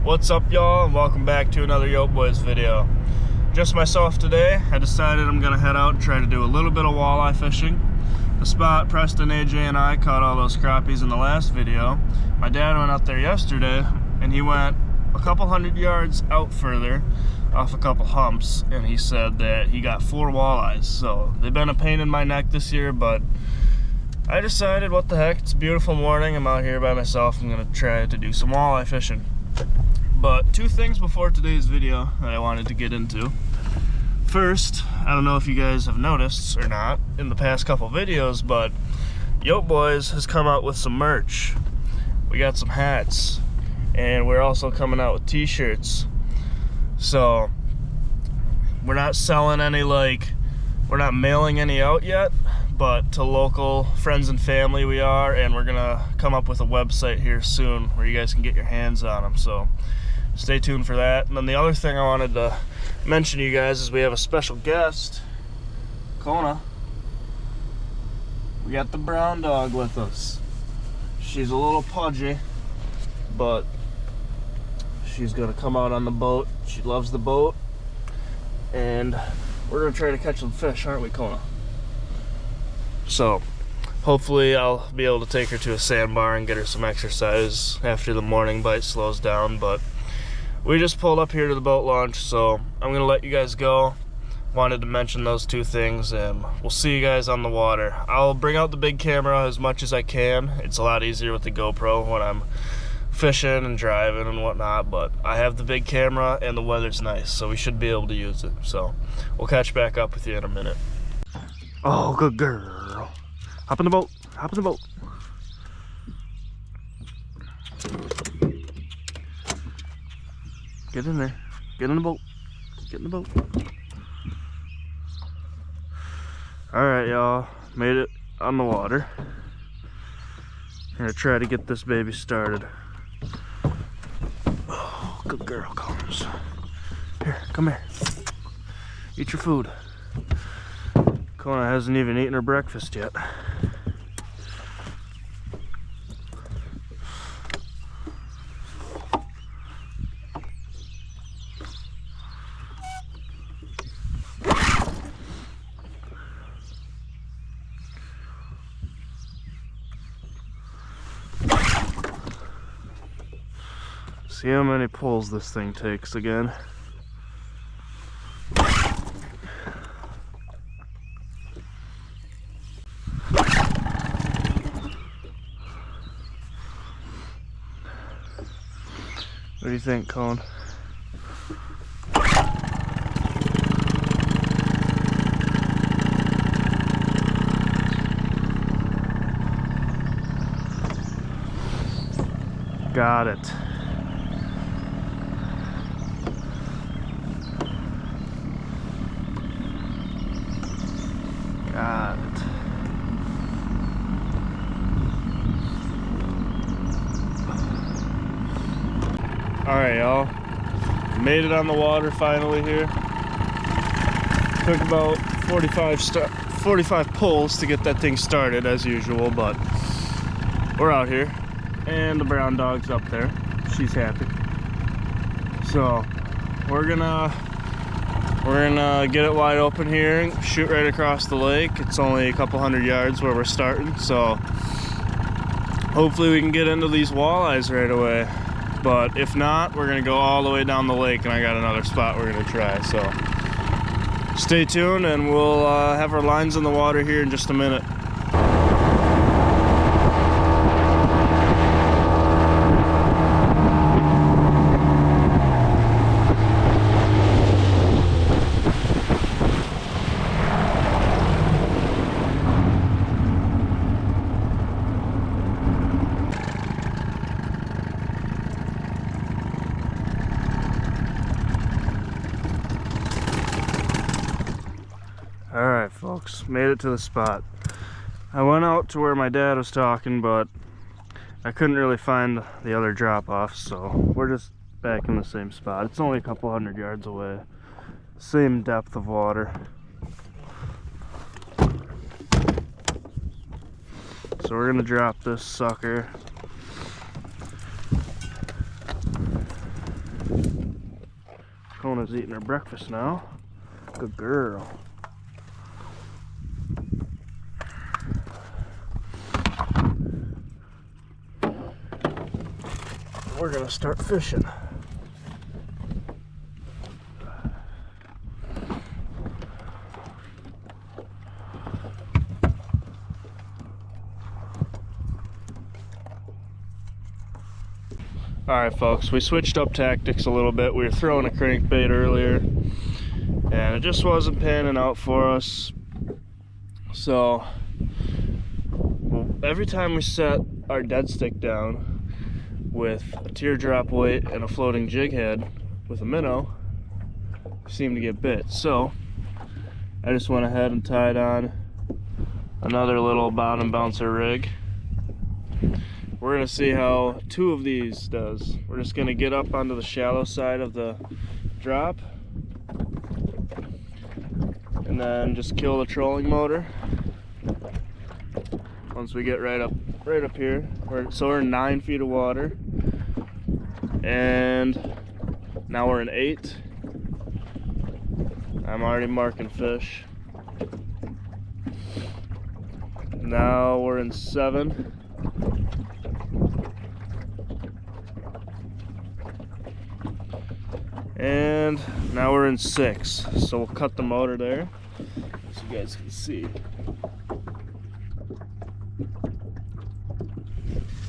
What's up, y'all, and welcome back to another Yo Boys video. Just myself today. I decided I'm gonna head out and try to do a little bit of walleye fishing. The spot Preston, AJ, and I caught all those crappies in the last video. My dad went out there yesterday, and he went a couple hundred yards out further off a couple humps, and he said that he got 4 walleyes. So they've been a pain in my neck this year, but I decided, what the heck, it's a beautiful morning, I'm out here by myself, I'm gonna try to do some walleye fishing. But 2 things before today's video that I wanted to get into. First, I don't know if you guys have noticed or not in the past couple videos, but Yo Boys has come out with some merch. We got some hats, and we're also coming out with t-shirts. So we're not selling any, we're not mailing any out yet, but to local friends and family we are, and we're gonna come up with a website here soon where you guys can get your hands on them. So stay tuned for that. And then the other thing I wanted to mention to you guys is we have a special guest, Kona. We got the brown dog with us. She's a little pudgy, but she's gonna come out on the boat. She loves the boat, and we're gonna try to catch some fish, aren't we, Kona? So hopefully I'll be able to take her to a sandbar and get her some exercise after the morning bite slows down. But we just pulled up here to the boat launch, so I'm gonna let you guys go. Wanted to mention those 2 things, and we'll see you guys on the water. I'll bring out the big camera as much as I can. It's a lot easier with the GoPro when I'm fishing and driving and whatnot, but I have the big camera and the weather's nice, so we should be able to use it. So we'll catch back up with you in a minute. Oh, good girl. Hop in the boat. Hop in the boat. Get in there. Get in the boat. Get in the boat. Alright, y'all. Made it on the water. I'm gonna try to get this baby started. Oh, good girl comes. Here, come here. Eat your food. Kona hasn't even eaten her breakfast yet. See how many pulls this thing takes again. What do you think, Cone? Got it. Got it. Alright, y'all. Made it on the water finally here. Took about 45 pulls to get that thing started as usual, but we're out here. And the brown dog's up there. She's happy. So we're gonna get it wide open here and shoot right across the lake. It's only a couple hundred yards where we're starting, so hopefully we can get into these walleyes right away. But if not, we're gonna go all the way down the lake, and I got another spot we're gonna try. So stay tuned, and we'll have our lines in the water here in just a minute. Alright folks, made it to the spot. I went out to where my dad was talking, but I couldn't really find the other drop-off, so we're just back in the same spot. It's only a couple hundred yards away. Same depth of water. So we're gonna drop this sucker. Dakona's eating her breakfast now. Good girl. We're gonna start fishing. Alright folks, we switched up tactics a little bit. We were throwing a crankbait earlier and it just wasn't panning out for us. So every time we set our dead stick down with a teardrop weight and a floating jig head with a minnow, we seem to get bit. So I just went ahead and tied on another little bottom bouncer rig. We're gonna see how 2 of these does. We're just gonna get up onto the shallow side of the drop and then just kill the trolling motor once we get right up here. So we're in 9 feet of water, and now we're in 8. I'm already marking fish. Now we're in 7. And now we're in 6, so we'll cut the motor there so you guys can see.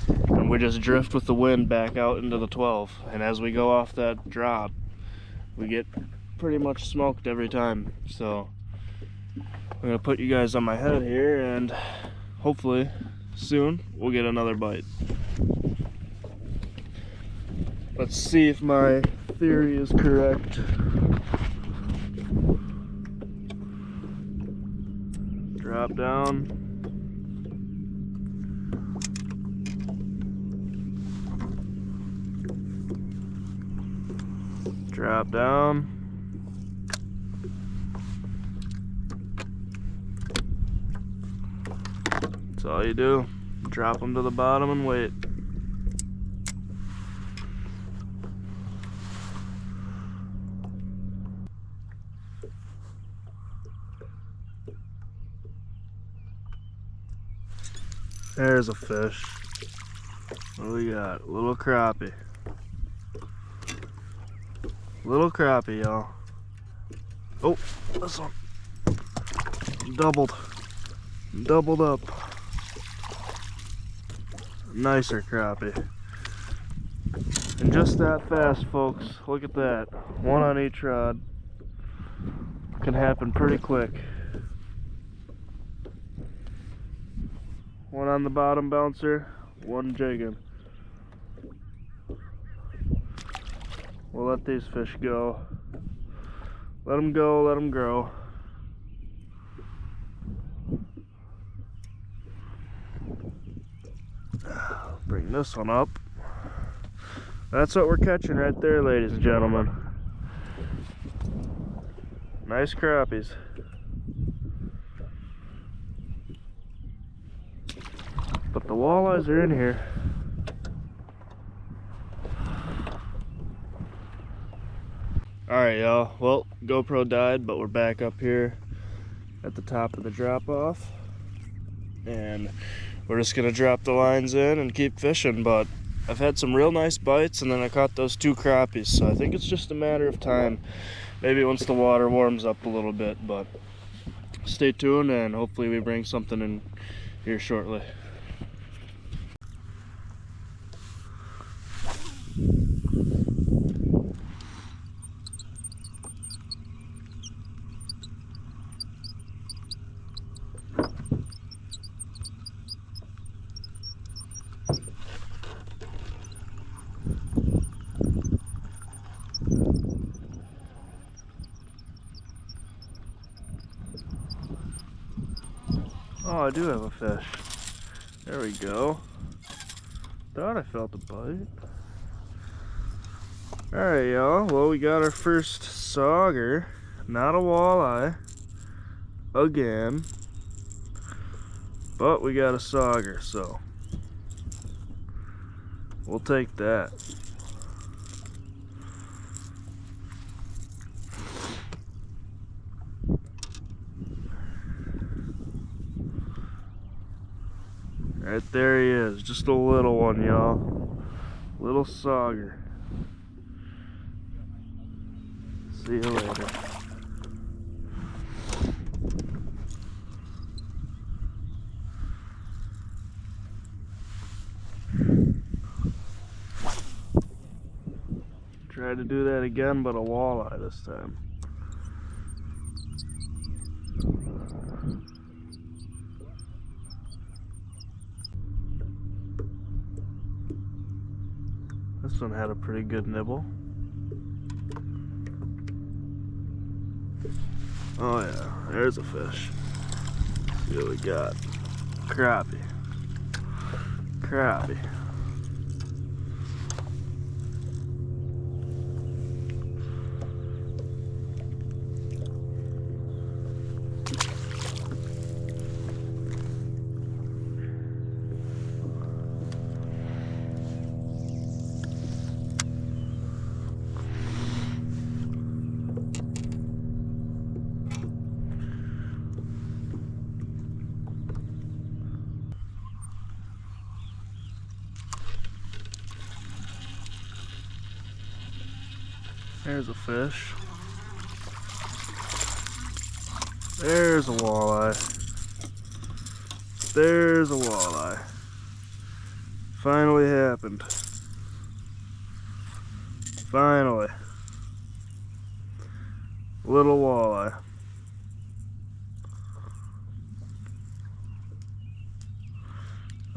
And we just drift with the wind back out into the 12. And as we go off that drop, we get pretty much smoked every time. So I'm gonna put you guys on my head here, and hopefully soon we'll get another bite. Let's see if my theory is correct. Drop down. Drop down. That's all you do. Drop them to the bottom and wait. There's a fish. What do we got? A little crappie. Little crappie, y'all. Oh, this one. Doubled up. Nicer crappie. And just that fast, folks. Look at that. 1 on each rod. Can happen pretty quick. 1 on the bottom bouncer, 1 jigging. We'll let these fish go. Let them go, let them grow. Bring this one up. That's what we're catching right there, ladies and gentlemen. Nice crappies. But the walleyes are in here. Alright y'all, well, GoPro died, but we're back up here at the top of the drop off. And we're just gonna drop the lines in and keep fishing. But I've had some real nice bites, and then I caught those 2 crappies. So I think it's just a matter of time. Maybe once the water warms up a little bit, but stay tuned and hopefully we bring something in here shortly. Oh, I do have a fish. There we go. Thought I felt a bite. Alright, y'all. Well, we got our first sauger. Not a walleye. Again. But we got a sauger, so we'll take that. Right there he is, just a little one, y'all. Little sauger. See you later. Try to do that again, but a walleye this time. This one had a pretty good nibble. Oh yeah, there's a fish. Let's see what we got. Crappie. Crappie. There's a fish. There's a walleye. There's a walleye. Finally happened. Finally. Little walleye.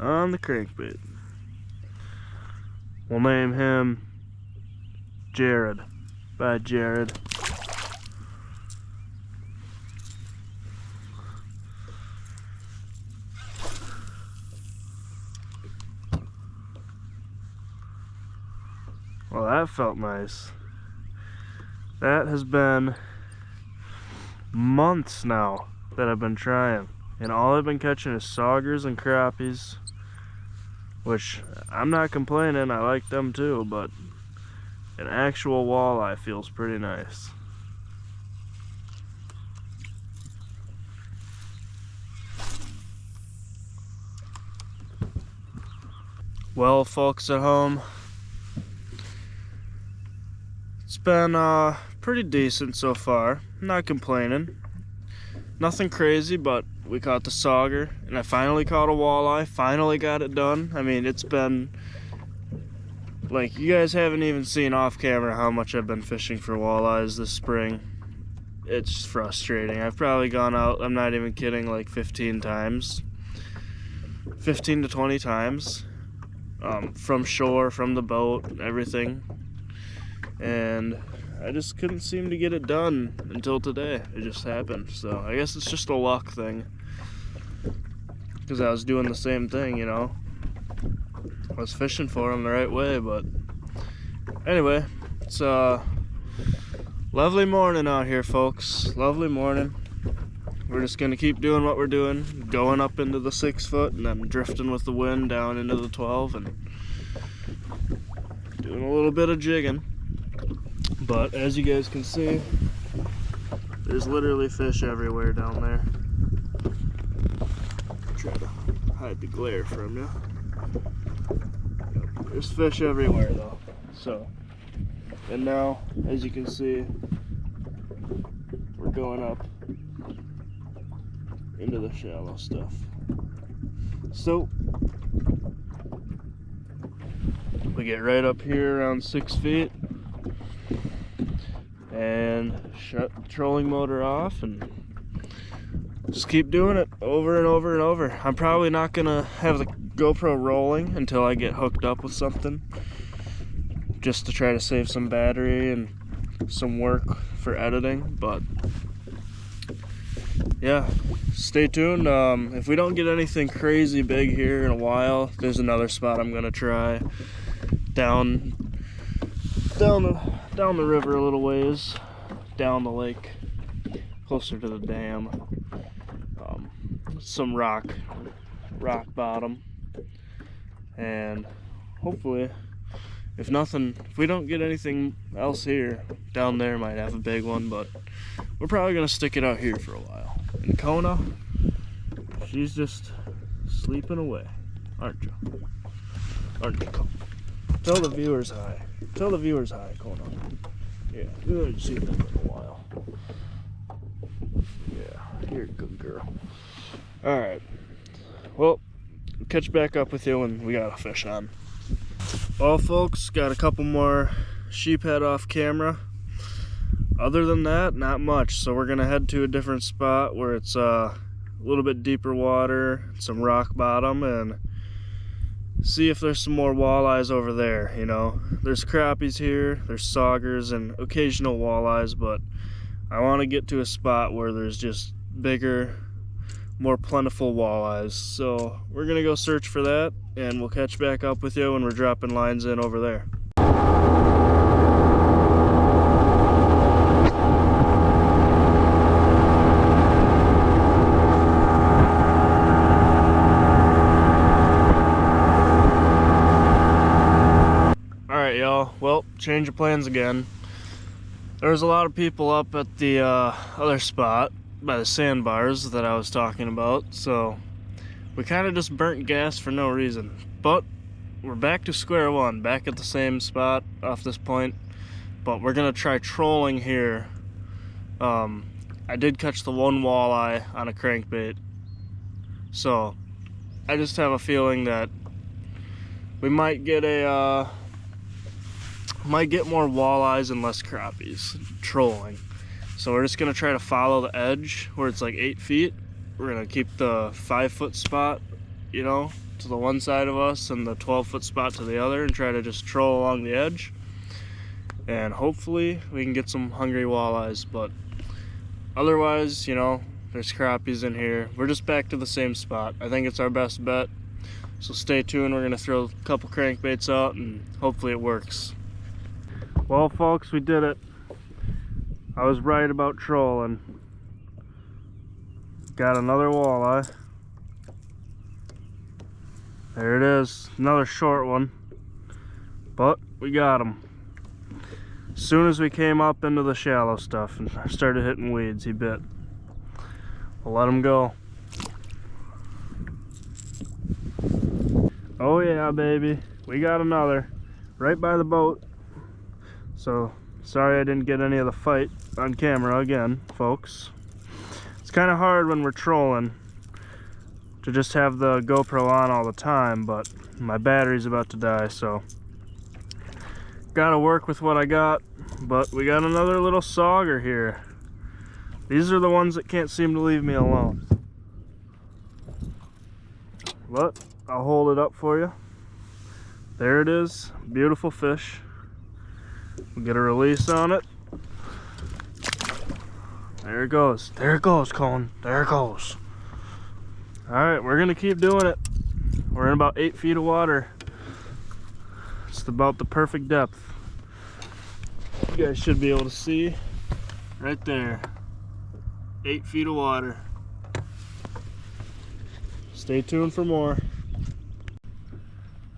On the crankbait. We'll name him Jared. Bye, Jared. Well, that felt nice. That has been months now that I've been trying, and all I've been catching is saugers and crappies, which I'm not complaining, I like them too, but an actual walleye feels pretty nice. Well, folks at home, it's been pretty decent so far. Not complaining. Nothing crazy, but we caught the sauger, and I finally caught a walleye. Finally got it done. I mean, it's been like, you guys haven't even seen off camera how much I've been fishing for walleyes this spring. It's frustrating. I've probably gone out, I'm not even kidding, like 15 times. 15 to 20 times. From shore, from the boat, everything. And I just couldn't seem to get it done until today. It just happened. So I guess it's just a luck thing. Because I was doing the same thing, you know. I was fishing for them the right way, but anyway, it's a lovely morning out here, folks. Lovely morning. We're just gonna keep doing what we're doing, going up into the 6 foot and then drifting with the wind down into the 12 and doing a little bit of jigging. But as you guys can see, there's literally fish everywhere down there. Try to hide the glare from you. There's fish everywhere though. So, and now, as you can see, we're going up into the shallow stuff. So, we get right up here around 6 feet and shut the trolling motor off and just keep doing it over and over and over. I'm probably not gonna have the GoPro rolling until I get hooked up with something, just to try to save some battery and some work for editing. But yeah, stay tuned. If we don't get anything crazy big here in a while, there's another spot I'm gonna try down the river a little ways, down the lake, closer to the dam. Some rock bottom, and hopefully, if we don't get anything else here, down there might have a big one, but we're probably gonna stick it out here for a while. And Kona, she's just sleeping away. aren't you? Aren't you? Tell the viewers hi. Tell the viewers hi, Kona. Yeah, we haven't seen them in a while. Yeah, you're a good girl. Alright. Well, catch back up with you when we got a fish on. Well, folks, got a couple more sheephead off camera. Other than that, not much. So we're gonna head to a different spot where it's a little bit deeper water, some rock bottom, and see if there's some more walleyes over there. You know, there's crappies here, there's saugers and occasional walleyes, but I want to get to a spot where there's just bigger, more plentiful walleyes. So we're gonna go search for that, and we'll catch back up with you when we're dropping lines in over there. Alright, y'all, well, change of plans again. There was a lot of people up at the other spot by the sandbars that I was talking about, so we kind of just burnt gas for no reason. But we're back to square one, back at the same spot off this point, but we're gonna try trolling here. I did catch the one walleye on a crankbait, so I just have a feeling that we might get more walleyes and less crappies trolling. So we're just gonna try to follow the edge where it's like 8 feet. We're gonna keep the 5-foot spot, you know, to the one side of us and the 12-foot spot to the other, and try to just troll along the edge. And hopefully we can get some hungry walleyes, but otherwise, you know, there's crappies in here. We're just back to the same spot. I think it's our best bet. So stay tuned, we're gonna throw a couple crankbaits out and hopefully it works. Well, folks, we did it. I was right about trolling. Got another walleye. There it is, another short one. But we got him. As soon as we came up into the shallow stuff and started hitting weeds, he bit. We'll let him go. Oh yeah, baby. We got another. Right by the boat. So, sorry I didn't get any of the fight on camera again, folks. It's kind of hard when we're trolling to just have the GoPro on all the time, but my battery's about to die, so gotta work with what I got. But we got another little sauger here. These are the ones that can't seem to leave me alone. But I'll hold it up for you. There it is, beautiful fish. We'll get a release on it. There it goes. There it goes, Colin. There it goes. Alright, we're gonna keep doing it. We're in about 8 feet of water. It's about the perfect depth. You guys should be able to see right there. 8 feet of water. Stay tuned for more.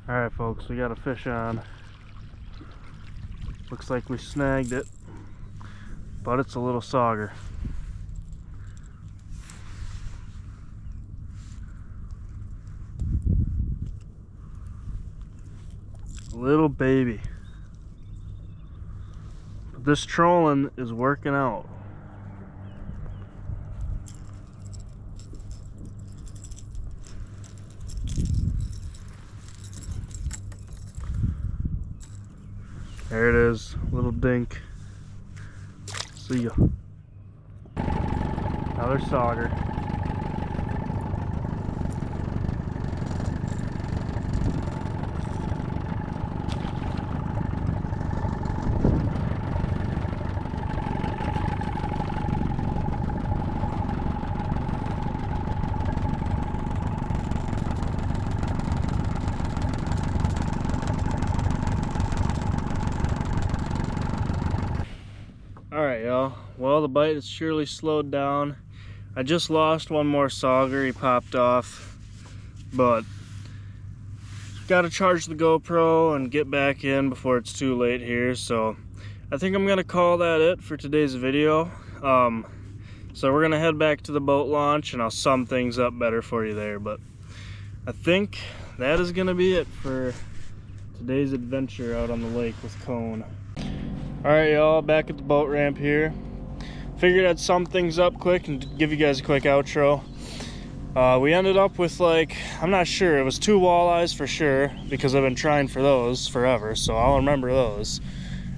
Alright, folks, we got a fish on. Looks like we snagged it, but it's a little sauger. Little baby. But this trolling is working out. There it is, little dink. See ya. Another sauger. Alright, y'all. Well, the bite has surely slowed down. I just lost one more sauger. He popped off. But gotta charge the GoPro and get back in before it's too late here. So I think I'm gonna call that it for today's video. So we're gonna head back to the boat launch and I'll sum things up better for you there. But I think that is gonna be it for today's adventure out on the lake with Cone. All right, y'all, back at the boat ramp here. Figured I'd sum things up quick and give you guys a quick outro. We ended up with, like, I'm not sure, it was 2 walleyes for sure, because I've been trying for those forever, so I'll remember those.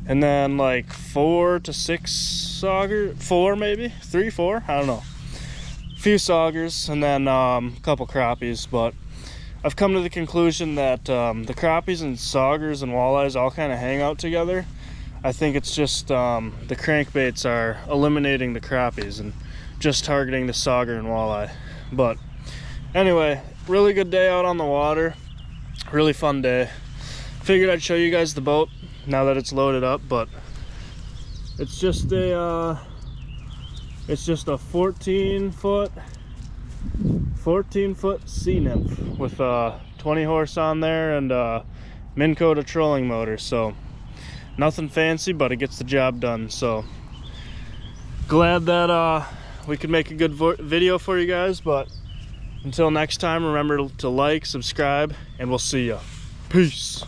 And then like 4 to 6 saugers, 4 maybe, 3, 4, I don't know. A few saugers, and then a couple crappies, but I've come to the conclusion that the crappies and saugers and walleyes all kind of hang out together. I think it's just the crankbaits are eliminating the crappies and just targeting the sauger and walleye. But anyway, really good day out on the water, really fun day. Figured I'd show you guys the boat now that it's loaded up, but it's just a 14 foot sea nymph with a 20 horse on there and a Minn Kota trolling motor, so nothing fancy, but it gets the job done. So glad that we could make a good video for you guys, but until next time, remember to like, subscribe, and we'll see ya. Peace.